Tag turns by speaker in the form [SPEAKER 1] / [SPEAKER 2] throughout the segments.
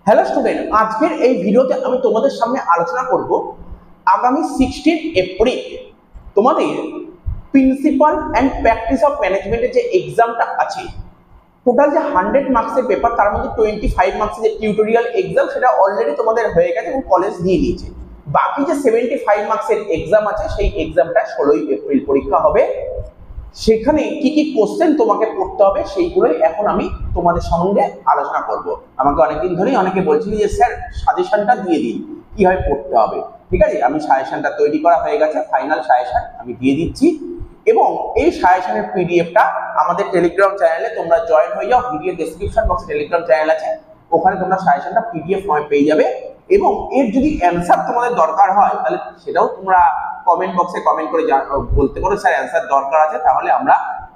[SPEAKER 1] Hello student, আজকের এই ভিডিওতে আমি তোমাদের সামনে আলোচনা করব আগামী 16 এপ্রিল তোমাদের প্রিন্সিপাল অ্যান্ড প্র্যাকটিস অফ ম্যানেজমেন্টের যে এক্সামটা আছে, টোটাল যে 100 মার্কসের পেপার, তার মধ্যে 25 মার্কসের যে টিউটোরিয়াল এক্সাম সেটা অলরেডি তোমাদের হয়ে গেছে এবং কলেজ দিয়ে নিয়েছে। বাকি যে 75 মার্কসের এক্সাম আছে সেই এক্সামটা 16 এপ্রিল পরীক্ষা হবে। সেখানে কি কি কোশ্চেন তোমাকে পড়তে হবে সেইগুলোই এখন আমি তোমাদের সঙ্গে আলোচনা করব। আমাকে অনেকদিন ধরেই অনেকে বলছিল যে স্যার সাজেশনটা দিয়ে দিন, কিভাবে পড়তে হবে। ঠিক আছে, আমি সাজেশনটা তৈরি করা হয়ে গেছে, ফাইনাল সাজেশন আমি দিয়ে দিচ্ছি। এবং এই সাজেশনের পিডিএফটা আমাদের টেলিগ্রাম চ্যানেলে তোমরা জয়েন হয়ে যাও। ভিডিও ডেসক্রিপশন বক্সে টেলিগ্রাম চ্যানেল আছে, ওখানে তোমরা সাজেশনটা পিডিএফ ফর্মে পেয়ে যাবে। এবং এর যদি অ্যান্সার তোমাদের দরকার হয় তাহলে সেটাও তোমরা কমেন্ট বক্সে কমেন্ট করে বলতে পারো স্যার অ্যান্সার দরকার আছে, তাহলে আমরা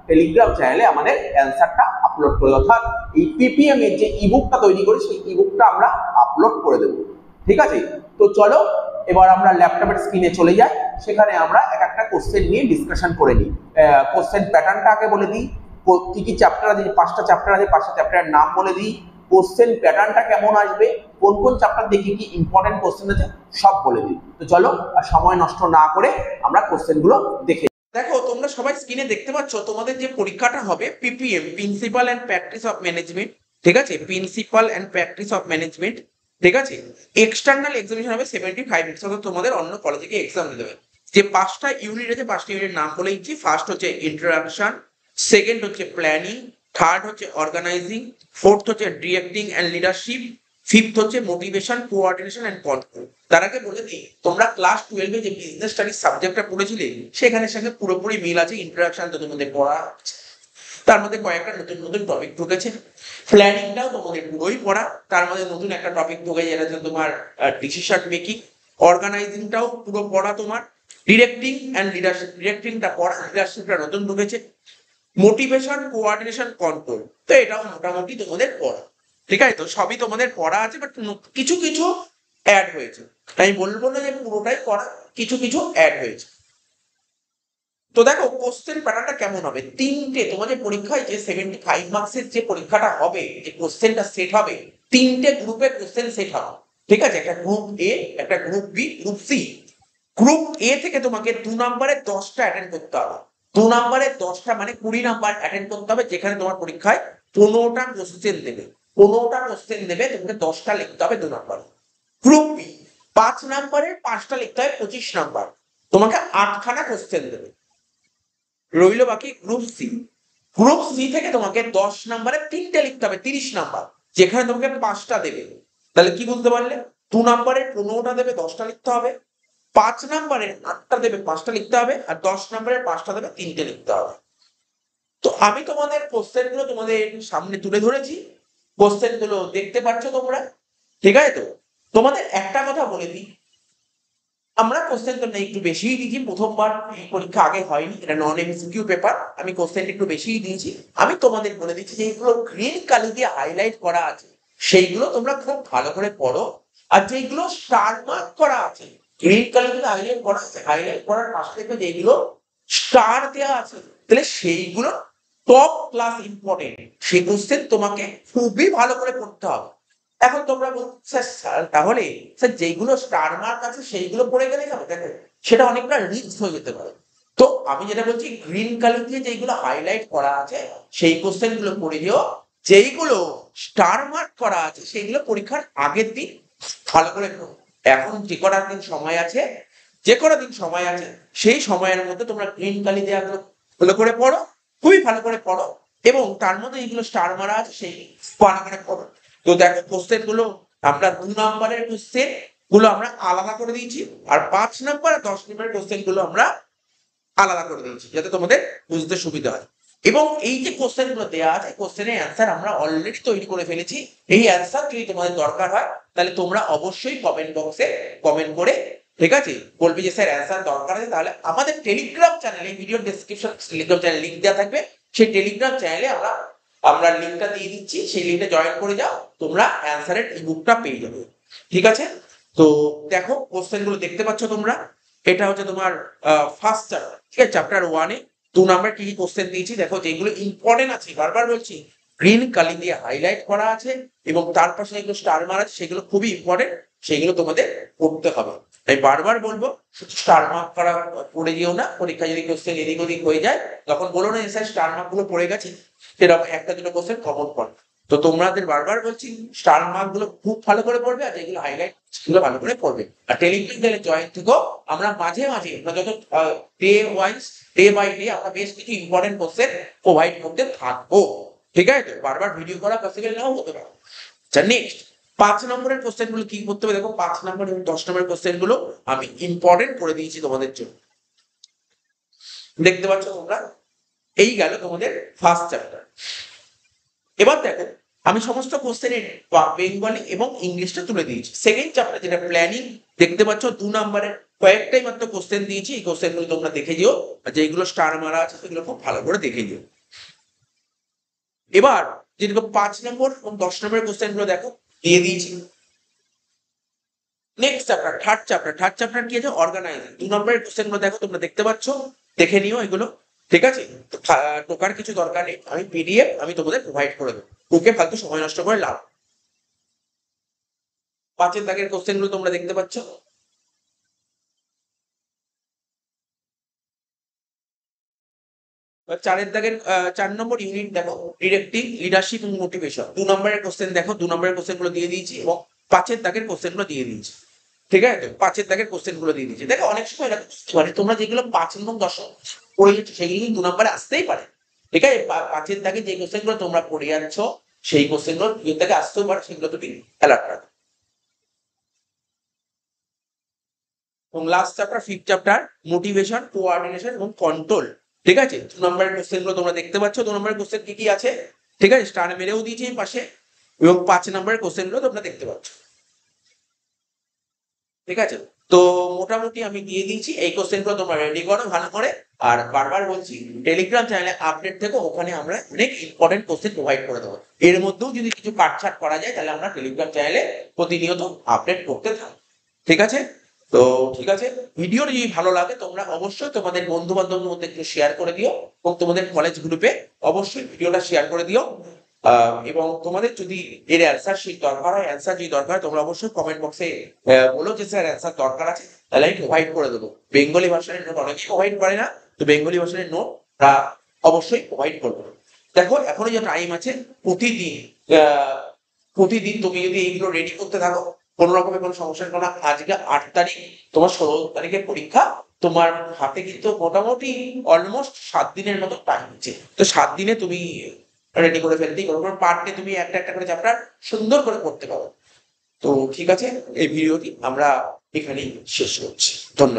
[SPEAKER 1] টেলিগ্রাম চ্যানেলে আমাদের অ্যান্সারটা আপলোড করে, অর্থাৎ এই পিপিএম এর যে ইবুকটা তৈরি করি সেই ইবুকটা আমরা আপলোড করে দেবো। ঠিক আছে, তো চলো এবার আমরা ল্যাপটপের স্ক্রিনে চলে যাই, সেখানে আমরা এক একটা কোশ্চেন নিয়ে ডিসকাশন করে নিই। কোশ্চেন প্যাটার্নটা আগে বলে দিই, কি কি চ্যাপ্টার আছে, 5টা চ্যাপ্টার আছে, 5টা চ্যাপ্টারের নাম বলে দিই, কোশ্চেন প্যাটার্নটা কেমন আসবে, কোন কোন চ্যাপ্টার দেখি কি ইম্পর্টেন্ট কোশ্চেন আছে সব বলে দিই। তো চলো আর সময় নষ্ট না করে আমরা কোশ্চেনগুলো দেখে। দেখো তোমরা সবাই স্ক্রিনে দেখতে পাচ্ছ তোমাদের যে পরীক্ষাটা হবে PPM, principle and practice of management. ঠিক আছে, principle and practice of management. ঠিক আছে, এক্সটার্নাল এক্সামিনেশন হবে 75 মার্কস, অর্থাৎ তোমাদের অন্য কলেজে গিয়ে এক্সাম দিতে হবে। যে 5টা ইউনিট আছে, 5টা ইউনিটের নাম বলে দিচ্ছি। ফার্স্ট হচ্ছে ইন্ট্রোডাকশন, সেকেন্ড হচ্ছে প্ল্যানিং, থার্ড হচ্ছে অর্গানাইজিং, ফোর্থ হচ্ছে ডিরেক্টিং এন্ড লিডারশিপ, ফিফথ হচ্ছে মোটিভেশন, কোঅর্ডিনেশন এন্ড কন্ট্রোল। তার আগে বলে দিই, তোমরা ক্লাস 12 এ যে বিজনেস স্টাডিজ সাবজেক্টটা পড়েছিলে সেখানের সঙ্গে পুরোপুরি মিল আছে। ইন্ট্রোডাকশন তো তোমাদের পড়া, তার মধ্যে কয়েকটা নতুন নতুন টপিক ঢুকেছে। প্ল্যানিংটাও তোমাদের পুরোই পড়া, তার মধ্যে নতুন একটা টপিক ঢুকে যেটা হচ্ছে তোমার ডিসিশন মেকিং। অর্গানাইজিংটাও পুরো পড়া তোমার। ডিরেক্টিং এন্ড লিডারশিপ, ডিরেক্টিংটা পড়া, লিডারশিপটা নতুন ঢুকেছে। মোটিভেশন, কোঅর্ডিনেশন, কন্ট্রোল, তো এটাও মোটামুটি তোমাদের পড়া। ঠিক আছে, তো সবই তোমাদের পড়া আছে, বাট কিছু কিছু অ্যাড হয়েছে। আমি বলবো না যে পুরোটাই পড়া, কিছু কিছু অ্যাড হয়েছে। তো দেখো কোশ্চেন প্যাটার্নটা কেমন হবে। তিনটে তোমাদের পরীক্ষায় যে 75 মার্কসের যে পরীক্ষাটা হবে, যে কোশ্চেনটা সেট হবে, তিনটে গ্রুপে কোশ্চেন সেট হবে। ঠিক আছে, একটা গ্রুপ এ, একটা group B, group C. Group A থেকে তোমাকে 2 নম্বরে 10টা অ্যাটেন্ড করতে হবে। 2 নম্বরে 10টা মানে 20 নাম্বার অ্যাটেন্ড করতে হবে, যেখানে তোমার পরীক্ষায় 15টা কোশ্চেন দেবে। 15টা কোশ্চেন দেবে, তোমাকে 10টা লিখতে হবে 2 নম্বরে। গ্রুপ বি 5 নম্বরের 5টা লিখতে হবে, 25 নাম্বার, তোমাকে 8খানা কোশ্চেন দেবে। রইল বাকি গ্রুপ সি। গ্রুপ সি থেকে তোমাকে 10 নম্বরে 3টে লিখতে হবে, 30 নাম্বার, যেখানে তোমাকে 5টা দেবে। তাহলে কি বুঝতে পারলে, 2 নম্বরের 15টা দেবে, 10টা লিখতে হবে। 5 নম্বরের 8টা দেবে, 5টা লিখতে হবে। আর 10 নম্বরের 5টা দেবে, 3টে লিখতে হবে। তো আমি তোমাদের কোশ্চেন গুলো তোমাদের সামনে তুলে ধরেছি, কোশ্চেন গুলো দেখতে পাচ্ছ তোমরা। ঠিক আছে, তো তোমাদের একটা কথা বলে দিই, আমরা কোশ্চেন তো একটু বেশিই দিয়েছি। প্রথমবার এই পরীক্ষা আগে হয়নি, এটা নন এমসিকিউ পেপার, আমি কোশ্চেন একটু বেশিই দিয়েছি। আমি তোমাদের বলে দিচ্ছি যে এইগুলো গ্রিন কালি দিয়ে হাইলাইট করা আছে সেইগুলো তোমরা খুব ভালো করে পড়ো। আর যেগুলো স্টার মার্ক করা আছে, গ্রিন কালি দিয়ে হাইলাইট করা আছে, হাইলাইট করার পাশে থেকে যেগুলো স্টার দেওয়া আছে, তাহলে সেইগুলো টপ ক্লাস ইম্পর্টেন্ট, সেই কোশ্চেন তোমাকে খুবই ভালো করে পড়তে হবে। এখন তোমরা বলছো স্যার তাহলে স্যার যেগুলো স্টার মার্ক আছে সেইগুলো পড়ে গেলে হবে, দেখো সেটা অনেকটা রিস্ক হয়ে যেতে পারে। তো আমি যেটা বলছি, গ্রিন কালার দিয়ে যেগুলো হাইলাইট করা আছে সেই কোশ্চেন গুলো পড়ে যেও। যেইগুলো স্টার মার্ক করা আছে সেইগুলো পরীক্ষার আগের দিন ভালো করে পড়ো। এখন যে কটা দিন সময় আছে, যে কটা দিন সময় আছে সেই সময়ের মধ্যে তোমরা গ্রিন কালি দেওয়া ভালো করে পড়ো, খুবই ভালো করে পড়ো। এবং তার মধ্যে এইগুলো স্টার মারা আছে সেই ভালো করে পড়ো। তো দেখো কোশ্চেন গুলো আমরা 2 নম্বরের কোশ্চেন গুলো আমরা আলাদা করে দিয়েছি, আর 5 নম্বর আর 10 নম্বরের কোশ্চেন গুলো আমরা আলাদা করে দিয়েছি, যাতে তোমাদের বুঝতে সুবিধা হয়। এবং এই যে কোশ্চেন গুলো দেওয়া আছে, কোশ্চেনের অ্যান্সার আমরা অলরেডি তৈরি করে ফেলেছি। এই অ্যান্সার যদি তোমাদের দরকার হয় তাহলে তোমরা অবশ্যই কমেন্ট বক্সে কমেন্ট করে, ঠিক আছে, বলবে যে স্যার অ্যান্সার দরকার আছে। তাহলে আমাদের টেলিগ্রাম চ্যানেলে, video description Telegram channel link দেওয়া থাকবে, সেই টেলিগ্রাম চ্যানেলে আমরা লিংকটা দিয়ে দিচ্ছি, সেই লিংকে জয়েন করে যাও, তোমরা অ্যান্সারের ইবুকটা পেয়ে যাবে। ঠিক আছে, তো দেখো কোশ্চেন গুলো দেখতে পাচ্ছ তোমরা। এটা হচ্ছে তোমার ফার্স্ট চ্যাপ্টার, ঠিক আছে, চ্যাপ্টার 1 এ 2 নাম্বার কি কি কোশ্চেন দিয়েছি। দেখো যেগুলো ইম্পর্টেন্ট আছে, বারবার বলছি
[SPEAKER 2] গ্রিন কালি দিয়ে হাইলাইট করা আছে এবং তার পাশে যেগুলো স্টার মার্ক আছে সেগুলো খুবই ইম্পর্টেন্ট, সেগুলো তোমাদের পড়তে হবে। তাই বারবার বলবো শুধু স্টার মার্ক করা পড়ে যেও না, পরীক্ষা যদি কোশ্চেন এদিক ওদিক হয়ে যায় তখন বলো না স্যার স্টার মার্ক গুলো পড়ে গেছে, সেরকম একটা দুটো কোশ্চেন কমন পড়ে। তো তোমাদের বারবার বলছি স্টার মার্ক গুলো খুব ভালো করে পড়বে, আর যেগুলো হাইলাইট সেগুলো ভালো করে পড়বে। আর টেলিগ্রাম চ্যানেলে জয়েন থেকো, আমরা মাঝে মাঝে যত day wise day by day আমরা বেশ কিছু ইম্পর্টেন্ট কোশ্চেন প্রোভাইড করতে থাকবো। ঠিক আছে, তো বারবার ভিডিও করা পসিবল নাও হতে পারে। আচ্ছা নেক্সট 5 নম্বরের কোশ্চেন গুলো কি করতে হবে দেখো, 5 নম্বর এবং 10 নম্বরের কোশ্চেন গুলো আমি ইম্পর্টেন্ট করে দিয়েছি তোমাদের জন্য। দেখতে পাচ্ছ তোমরা, এই গেল তোমাদের ফার্স্ট চ্যাপ্টার। এবার দেখো আমি সমস্ত কোশ্চেনের বেঙ্গলি এবং ইংলিশটা তুলে দিয়েছি। সেকেন্ড চ্যাপ্টার যেটা প্ল্যানিং, দেখতে পাচ্ছ 2 নম্বরের কয়েকটাই মাত্র কোশ্চেন দিয়েছি, এই কোশ্চেন গুলো তোমরা দেখে যেও, আর যেগুলো স্টার মারা আছে সেগুলো খুব ভালো করে দেখে যেও। এবার যেরকম 5 নম্বর এবং 10 নম্বরের কোশ্চেন গুলো দেখো দিয়ে দিয়েছি। নেক্সট চ্যাপ্টার থার্ড চ্যাপ্টার কি আছে, অর্গানাইজিং। 2 নম্বরের কোশ্চেন গুলো দেখো তোমরা দেখতে পাচ্ছ, দেখে নিও এগুলো। ঠিক আছে, টোকার কিছু দরকার নেই, আমি পিডিএফ আমি তোমাদের প্রোভাইড করে দেবো, ওকে ফালতু সময় নষ্ট করে লাভ। 5 দাগের কোশ্চেন গুলো তোমরা দেখতে পাচ্ছ। 4 দাগের 4 নম্বর ইউনিট দেখো, ডিরেক্টিভ, লিডারশিপ এবং মোটিভেশন। 2 নম্বরের কোশ্চেন দেখো, 2 নম্বরের কোশ্চেন গুলো দিয়ে দিয়েছি এবং 5 দাগের কোশ্চেন গুলো দিয়ে দিয়েছি। ঠিক আছে, তো 5 দাগের কোশ্চেন গুলো দিয়ে দিয়েছি। দেখো অনেক সময় এরকম মানে তোমরা যেগুলো 5 এবং 10 পড়ে যাচ্ছ সেগুলো কিন্তু 2 নম্বরে আসতেই পারে। ঠিক আছে, 5 দাগে যে কোশ্চেন গুলো তোমরা পড়ে যাচ্ছ সেই কোশ্চেন গুলো 2 দাগে আসতেও পারে, সেগুলো তুমি অ্যালার্ট রাখো। এবং last chapter 5th chapter motivation, coordination এবং কন্ট্রোল। ঠিক আছে, 2 নম্বরের কোশ্চেন গুলো তোমরা দেখতে পাচ্ছ। 2 নম্বরের কোশ্চেন কি কি আছে, ঠিক আছে, স্টার মেরেও দিয়েছি এই পাশে, এবং 5 নম্বরের কোশ্চেন গুলো তোমরা দেখতে পাচ্ছ। ঠিক আছে, তো মোটামুটি আমি দিয়ে দিয়েছি, এই কোশ্চেন গুলো তোমরা রেডি করো ভালো করে। আর বারবার বলছি টেলিগ্রাম চ্যানেলে আপডেট থেকো, ওখানে আমরা অনেক ইম্পর্টেন্ট কোশ্চেন প্রোভাইড করে দেবো। এর মধ্যেও যদি কিছু কাটছাট করা যায় তাহলে আমরা টেলিগ্রাম চ্যানেলে প্রতিনিয়ত আপডেট করতে থাকবো। ঠিক আছে, তো ঠিক আছে, ভিডিওটি যদি ভালো লাগে তোমরা অবশ্যই তোমাদের বন্ধু বান্ধবের মধ্যে একটু শেয়ার করে দিও, এবং তোমাদের কলেজ গ্রুপে অবশ্যই ভিডিওটা শেয়ার করে দিও। এবং তোমাদের যদি এর অ্যান্সার শিট দরকার হয়, অ্যান্সার যদি দরকার হয় তোমরা অবশ্যই কমেন্ট বক্সে বলো যে স্যার অ্যান্সার দরকার আছে, তাহলে আমি প্রোভাইড করে দেবো। বেঙ্গলি ভার্সনের নোট অনেকেই প্রোভাইড করে না, তো বেঙ্গলি ভার্সনের নোট অবশ্যই প্রোভাইড করবো। দেখো এখনো যে টাইম আছে, প্রতিদিন প্রতিদিন তুমি যদি এইগুলো রেডি করতে থাকো, কোনো রকমের কোনো সমস্যা কোনো, আজকে 8 তারিখ, তোমার 16 তারিখের পরীক্ষা, তোমার হাতে কিন্তু মোটামুটি অলমোস্ট 7 দিনের মতো টাইম আছে। তো 7 দিনে তুমি রেডি করে ফেলতেই পারো, পার ডে তুমি একটা একটা করে চ্যাপ্টার সুন্দর করে পড়তে পারো। তো ঠিক আছে, এই ভিডিওটি আমরা এখানেই শেষ করছি। ধন্যবাদ।